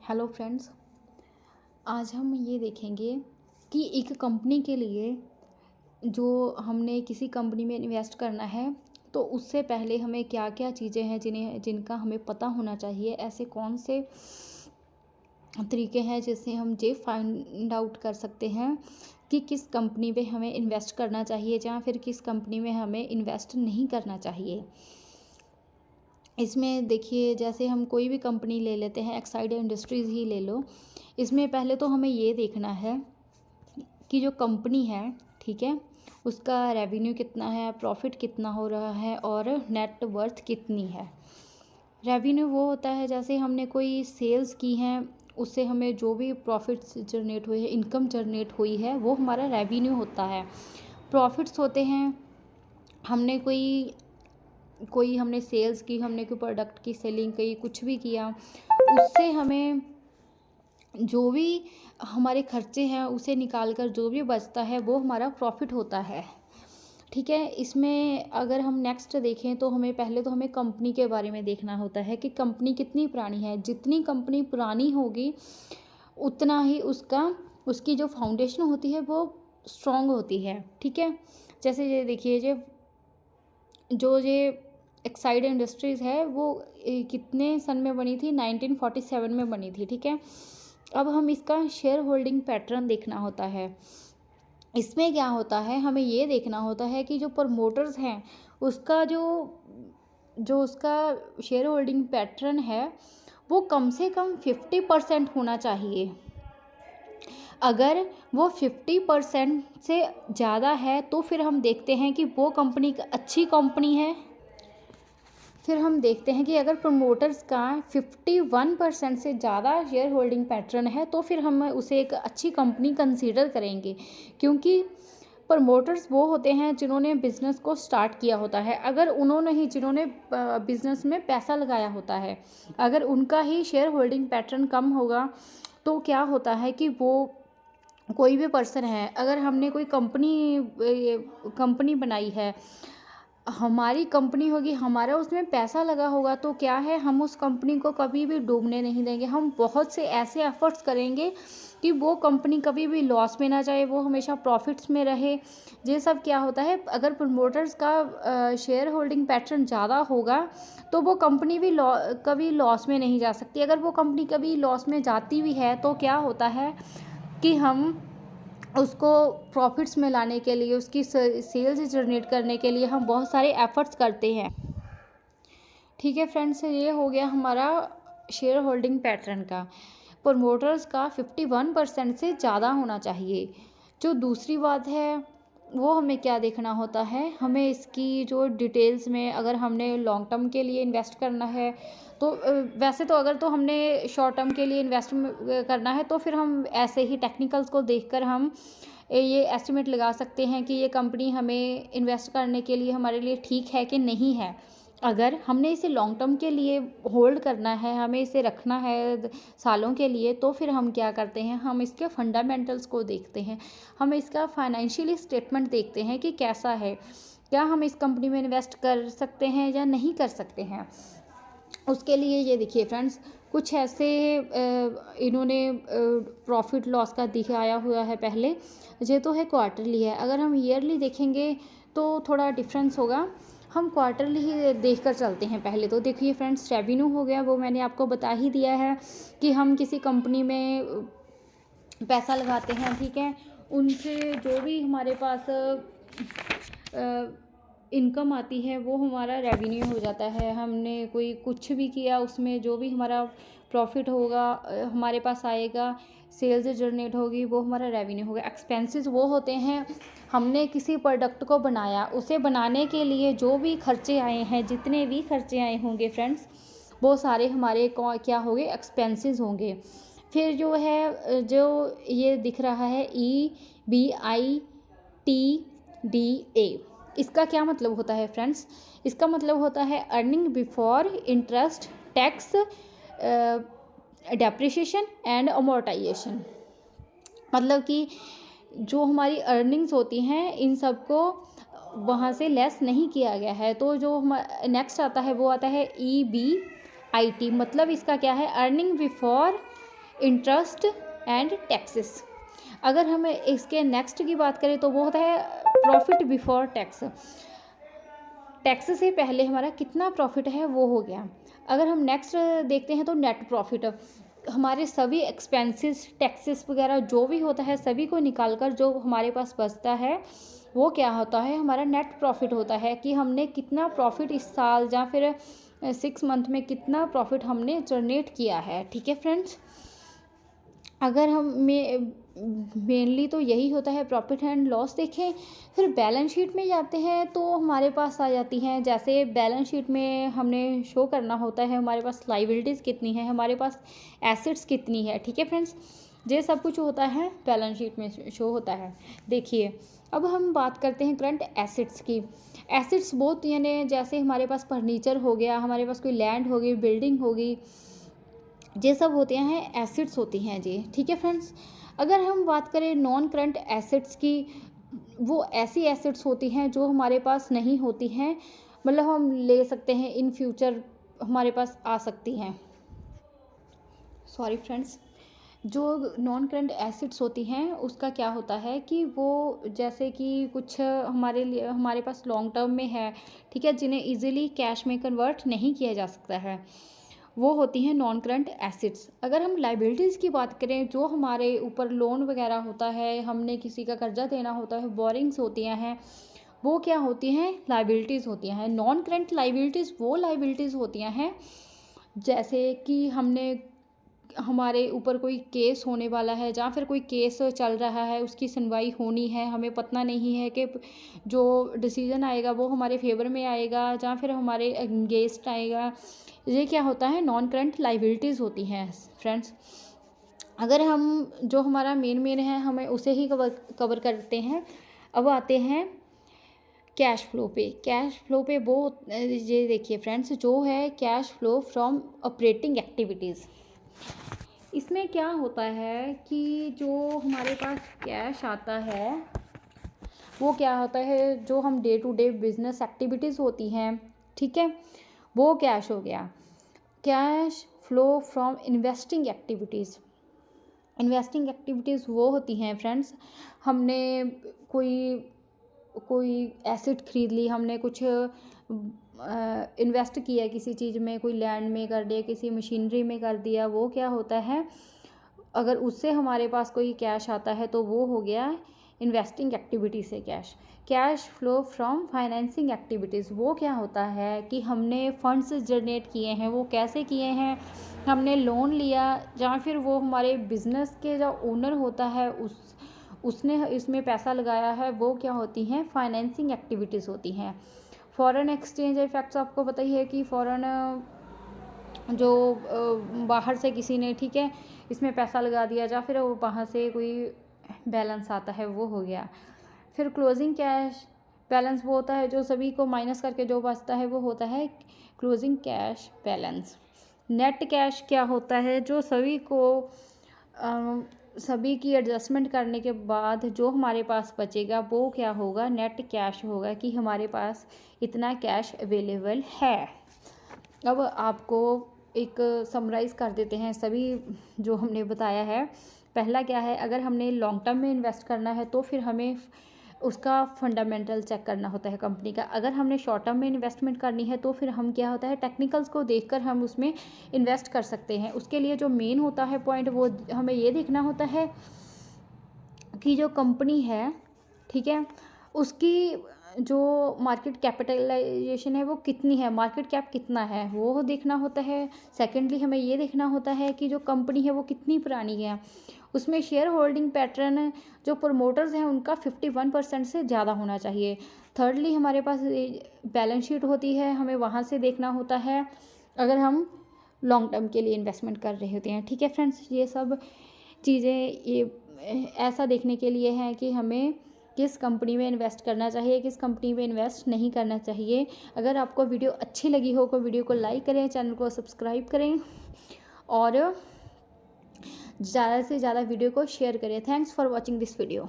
Hello friends, आज हम ये देखेंगे कि एक कंपनी के लिए जो हमने किसी कंपनी में इन्वेस्ट करना है तो उससे पहले हमें क्या क्या चीज़ें हैं जिनका हमें पता होना चाहिए। ऐसे कौन से तरीके हैं जिससे हम ये फाइंड आउट कर सकते हैं कि किस कंपनी में हमें इन्वेस्ट करना चाहिए या फिर किस कंपनी में हमें इन्वेस्ट नहीं करना चाहिए। इसमें देखिए, जैसे हम कोई भी कंपनी ले लेते हैं, एक्साइड इंडस्ट्रीज़ ही ले लो। इसमें पहले तो हमें ये देखना है कि जो कंपनी है, ठीक है, उसका रेवेन्यू कितना है, प्रॉफिट कितना हो रहा है और नेट वर्थ कितनी है। रेवेन्यू वो होता है जैसे हमने कोई सेल्स की हैं, उससे हमें जो भी प्रॉफिट्स जनरेट हुए हैं, इनकम जनरेट हुई है, वो हमारा रेवेन्यू होता है। प्रॉफिट्स होते हैं हमने कोई कोई हमने सेल्स की, हमने कोई प्रोडक्ट की सेलिंग की, कुछ भी किया, उससे हमें जो भी हमारे खर्चे हैं उसे निकाल कर जो भी बचता है वो हमारा प्रॉफिट होता है। ठीक है, इसमें अगर हम नेक्स्ट देखें तो हमें कंपनी के बारे में देखना होता है कि कंपनी कितनी पुरानी है। जितनी कंपनी पुरानी होगी उतना ही उसकी जो फाउंडेशन होती है वो स्ट्रॉन्ग होती है। ठीक है, जैसे ये देखिए, ये एक्साइड इंडस्ट्रीज़ है वो कितने सन में बनी थी, 1947 में बनी थी। ठीक है, अब हम इसका शेयर होल्डिंग पैटर्न देखना होता है। इसमें क्या होता है, हमें ये देखना होता है कि जो प्रमोटर्स हैं उसका जो उसका शेयर होल्डिंग पैटर्न है वो कम से कम 50% होना चाहिए। अगर वो 50% से ज़्यादा है तो फिर हम देखते हैं कि वो कंपनी अच्छी कंपनी है। फिर हम देखते हैं कि अगर प्रमोटर्स का 51% से ज़्यादा शेयर होल्डिंग पैटर्न है तो फिर हम उसे एक अच्छी कंपनी कंसीडर करेंगे, क्योंकि प्रमोटर्स वो होते हैं जिन्होंने बिज़नेस को स्टार्ट किया होता है। अगर उन्होंने ही जिन्होंने बिज़नेस में पैसा लगाया होता है, अगर उनका ही शेयर होल्डिंग पैटर्न कम होगा तो क्या होता है कि वो कोई भी पर्सन है, अगर हमने कोई कंपनी बनाई है, हमारी कंपनी होगी, हमारा उसमें पैसा लगा होगा, तो क्या है, हम उस कंपनी को कभी भी डूबने नहीं देंगे। हम बहुत से ऐसे एफर्ट्स करेंगे कि वो कंपनी कभी भी लॉस में ना जाए, वो हमेशा प्रॉफिट्स में रहे। ये सब क्या होता है, अगर प्रमोटर्स का शेयर होल्डिंग पैटर्न ज़्यादा होगा तो वो कंपनी भी कभी लॉस में नहीं जा सकती। अगर वो कंपनी कभी लॉस में जाती भी है तो क्या होता है कि हम उसको प्रॉफिट्स में लाने के लिए, उसकी सेल्स जनरेट करने के लिए हम बहुत सारे एफर्ट्स करते हैं। ठीक है फ्रेंड्स, ये हो गया हमारा शेयर होल्डिंग पैटर्न का। प्रमोटर्स का 51% से ज़्यादा होना चाहिए। जो दूसरी बात है वो हमें क्या देखना होता है, हमें इसकी जो डिटेल्स में, अगर हमने लॉन्ग टर्म के लिए इन्वेस्ट करना है तो वैसे तो अगर तो हमने शॉर्ट टर्म के लिए इन्वेस्ट करना है तो फिर हम ऐसे ही टेक्निकल्स को देखकर हम ये एस्टिमेट लगा सकते हैं कि ये कंपनी हमें इन्वेस्ट करने के लिए हमारे लिए ठीक है कि नहीं है। अगर हमने इसे लॉन्ग टर्म के लिए होल्ड करना है, हमें इसे रखना है सालों के लिए, तो फिर हम क्या करते हैं, हम इसके फंडामेंटल्स को देखते हैं, हम इसका फाइनेंशियली स्टेटमेंट देखते हैं कि कैसा है, क्या हम इस कंपनी में इन्वेस्ट कर सकते हैं या नहीं कर सकते हैं। उसके लिए ये देखिए फ्रेंड्स, कुछ ऐसे इन्होंने प्रॉफिट लॉस का दिखाया हुआ है। पहले ये तो है क्वार्टरली है, अगर हम ईयरली देखेंगे तो थोड़ा डिफरेंस होगा। हम क्वार्टरली ही देख कर चलते हैं। पहले तो देखिए फ्रेंड्स, रेवेन्यू हो गया, वो मैंने आपको बता ही दिया है कि हम किसी कंपनी में पैसा लगाते हैं, ठीक है, उनसे जो भी हमारे पास इनकम आती है वो हमारा रेवेन्यू हो जाता है। हमने कोई कुछ भी किया, उसमें जो भी हमारा प्रॉफिट होगा हमारे पास आएगा, सेल्स जनरेट होगी, वो हमारा रेवेन्यू होगा। एक्सपेंसेस वो होते हैं, हमने किसी प्रोडक्ट को बनाया, उसे बनाने के लिए जो भी खर्चे आए हैं, जितने भी खर्चे आए होंगे फ्रेंड्स, वो सारे हमारे क्या होंगे, एक्सपेंसेस होंगे। फिर जो ये दिख रहा है EBITDA, इसका क्या मतलब होता है फ्रेंड्स, इसका मतलब होता है earning before interest, tax, depreciation and amortisation. मतलब कि जो हमारी अर्निंग्स होती हैं इन सब को वहाँ से लेस नहीं किया गया है। तो जो नेक्स्ट आता है वो आता है EBIT, मतलब इसका क्या है, earning before interest and taxes. अगर हम इसके नेक्स्ट की बात करें तो वो होता है प्रॉफिट बिफोर टैक्स। टैक्स से पहले हमारा कितना प्रॉफिट है वो हो गया। अगर हम नेक्स्ट देखते हैं तो नेट प्रॉफिट, हमारे सभी एक्सपेंसेस टैक्सेस वगैरह जो भी होता है सभी को निकाल कर जो हमारे पास बचता है वो क्या होता है, हमारा नेट प्रॉफिट होता है कि हमने कितना प्रॉफिट इस साल या फिर 6 मंथ में कितना प्रॉफिट हमने जनरेट किया है। ठीक है फ्रेंड्स, अगर हम मेनली तो यही होता है प्रॉफिट एंड लॉस। देखें फिर बैलेंस शीट में जाते हैं तो हमारे पास आ जाती हैं, जैसे बैलेंस शीट में हमने शो करना होता है हमारे पास लाइबिलिटीज़ कितनी है, हमारे पास एसेट्स कितनी है। ठीक है फ्रेंड्स, ये सब कुछ होता है बैलेंस शीट में शो होता है। देखिए अब हम बात करते हैं करंट एसेट्स की। एसेट्स बहुत यानी जैसे हमारे पास फर्नीचर हो गया, हमारे पास कोई लैंड होगी, बिल्डिंग होगी, ये सब होते हैं एसेट्स होती हैं जी। ठीक है फ्रेंड्स, अगर हम बात करें नॉन करंट एसेट्स की, वो ऐसी एसेट्स होती हैं जो हमारे पास नहीं होती हैं, मतलब हम ले सकते हैं इन फ्यूचर हमारे पास आ सकती हैं। सॉरी फ्रेंड्स, जो नॉन करंट एसेट्स होती हैं उसका क्या होता है कि वो जैसे कि कुछ हमारे लिए हमारे पास लॉन्ग टर्म में है, ठीक है, जिन्हें इजीली कैश में कन्वर्ट नहीं किया जा सकता है, वो होती हैं नॉन करंट एसेट्स। अगर हम लाइबिलिटीज़ की बात करें, जो हमारे ऊपर लोन वगैरह होता है, हमने किसी का कर्जा देना होता है, बोरिंग्स होती हैं, वो क्या होती हैं, लाइबिलिटीज़ होती हैं। नॉन करंट लाइबिलिटीज़ वो लाइबिलिटीज़ होती हैं जैसे कि हमने हमारे ऊपर कोई केस होने वाला है या फिर कोई केस चल रहा है, उसकी सुनवाई होनी है, हमें पता नहीं है कि जो डिसीजन आएगा वो हमारे फेवर में आएगा या फिर हमारे अगेंस्ट आएगा। ये क्या होता है, नॉन करंट लाइबिलिटीज़ होती हैं फ्रेंड्स। अगर हम जो हमारा मेन है हमें उसे ही कवर करते हैं। अब आते हैं कैश फ्लो पे। कैश फ्लो पे वो ये देखिए फ्रेंड्स, जो है cash flow from operating activities. इसमें क्या होता है कि जो हमारे पास कैश आता है वो क्या होता है, जो हम day to day business activities होती हैं, ठीक है, वो कैश हो गया। Cash flow from investing activities. Investing activities वो होती हैं फ्रेंड्स, हमने कोई एसेट खरीद ली, हमने कुछ इन्वेस्ट किया किसी चीज़ में, कोई लैंड में कर दिया, किसी मशीनरी में कर दिया, वो क्या होता है, अगर उससे हमारे पास कोई कैश आता है तो वो हो गया इन्वेस्टिंग एक्टिविटी से cash. Cash flow from financing activities, वो क्या होता है कि हमने फंड्स जनरेट किए हैं, वो कैसे किए हैं, हमने लोन लिया या फिर वो हमारे बिजनेस के जो ओनर होता है उसने इसमें पैसा लगाया है, वो क्या होती हैं, फाइनेंसिंग एक्टिविटीज़ होती हैं। फॉरेन एक्सचेंज इफेक्ट्स आपको पता ही है कि फॉरेन जो बाहर से किसी ने, ठीक है, इसमें पैसा लगा दिया या फिर वो वहाँ से कोई बैलेंस आता है, वो हो गया। फिर क्लोजिंग कैश बैलेंस वो होता है जो सभी को माइनस करके जो बचता है वो होता है closing cash balance. Net cash क्या होता है, जो सभी की एडजस्टमेंट करने के बाद जो हमारे पास बचेगा वो क्या होगा, नेट कैश होगा, कि हमारे पास इतना कैश अवेलेबल है। अब आपको एक समराइज़ कर देते हैं सभी जो हमने बताया है। पहला क्या है, अगर हमने लॉन्ग टर्म में इन्वेस्ट करना है तो फिर हमें उसका फंडामेंटल चेक करना होता है कंपनी का। अगर हमने शॉर्ट टर्म में इन्वेस्टमेंट करनी है तो फिर हम क्या होता है, टेक्निकल्स को देखकर हम उसमें इन्वेस्ट कर सकते हैं। उसके लिए जो मेन होता है पॉइंट, वो हमें ये देखना होता है कि जो कंपनी है, ठीक है, उसकी जो मार्केट कैपिटलाइजेशन है वो कितनी है, मार्केट कैप कितना है, वो देखना होता है। सेकेंडली हमें ये देखना होता है कि जो कंपनी है वो कितनी पुरानी है, उसमें शेयर होल्डिंग पैटर्न जो प्रमोटर्स हैं उनका 51% से ज़्यादा होना चाहिए। थर्डली हमारे पास बैलेंस शीट होती है, हमें वहाँ से देखना होता है अगर हम लॉन्ग टर्म के लिए इन्वेस्टमेंट कर रहे होते हैं। ठीक है फ्रेंड्स, ये सब चीज़ें ये ऐसा देखने के लिए हैं कि हमें किस कंपनी में इन्वेस्ट करना चाहिए, किस कंपनी में इन्वेस्ट नहीं करना चाहिए। अगर आपको वीडियो अच्छी लगी हो तो वीडियो को लाइक करें, चैनल को सब्सक्राइब करें और ज़्यादा से ज़्यादा वीडियो को शेयर करें। Thanks for watching this video.